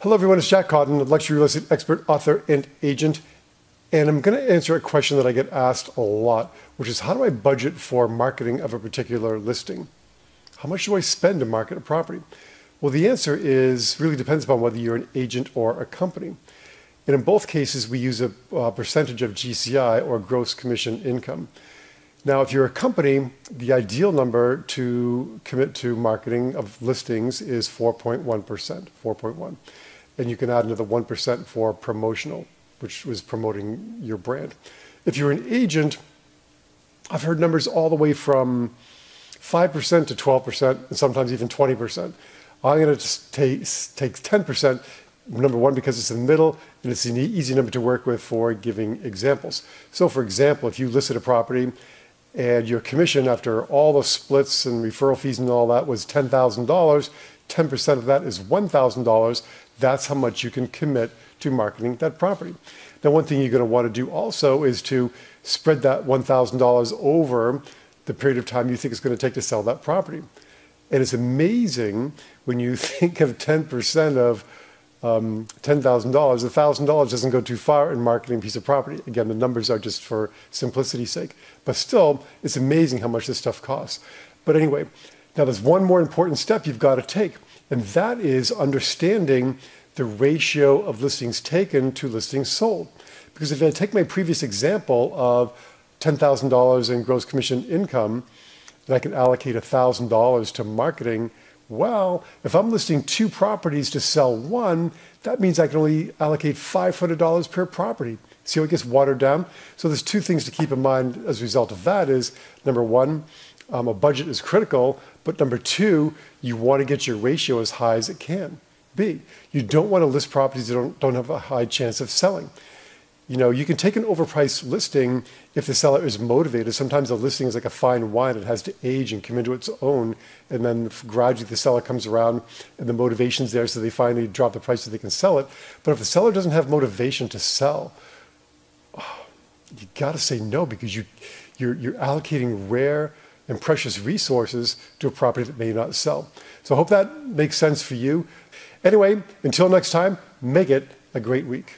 Hello everyone, it's Jack Cotton, luxury real estate expert, author, and agent. And I'm going to answer a question that I get asked a lot, which is how do I budget for marketing of a particular listing? How much do I spend to market a property? Well, the answer is really depends upon whether you're an agent or a company. And in both cases, we use a percentage of GCI or gross commission income. Now, if you're a company, the ideal number to commit to marketing of listings is 4.1%, 4.1. And you can add another 1% for promotional, which was promoting your brand. If you're an agent, I've heard numbers all the way from 5% to 12%, and sometimes even 20%. I'm going to take 10%, number one, because it's in the middle, and it's an easy number to work with for giving examples. So for example, if you listed a property and your commission after all the splits and referral fees and all that was $10,000, 10% of that is $1,000. That's how much you can commit to marketing that property. Now, one thing you're going to want to do also is to spread that $1,000 over the period of time you think it's going to take to sell that property. And it's amazing when you think of 10% of $10,000, $1,000 doesn't go too far in marketing a piece of property. Again, the numbers are just for simplicity's sake. But still, it's amazing how much this stuff costs. But anyway, now there's one more important step you've got to take, and that is understanding the ratio of listings taken to listings sold. Because if I take my previous example of $10,000 in gross commission income, and I can allocate $1,000 to marketing, well, if I'm listing 2 properties to sell 1, that means I can only allocate $500 per property. See how it gets watered down? So there's 2 things to keep in mind as a result of that is, number 1, a budget is critical, but number 2, you want to get your ratio as high as it can be. You don't want to list properties that don't have a high chance of selling. You know, you can take an overpriced listing if the seller is motivated. Sometimes a listing is like a fine wine. It has to age and come into its own, and then gradually the seller comes around and the motivation's there, so they finally drop the price so they can sell it. But if the seller doesn't have motivation to sell, you got to say no, because you're allocating rare and precious resources to a property that may not sell. So I hope that makes sense for you. Anyway, until next time, make it a great week.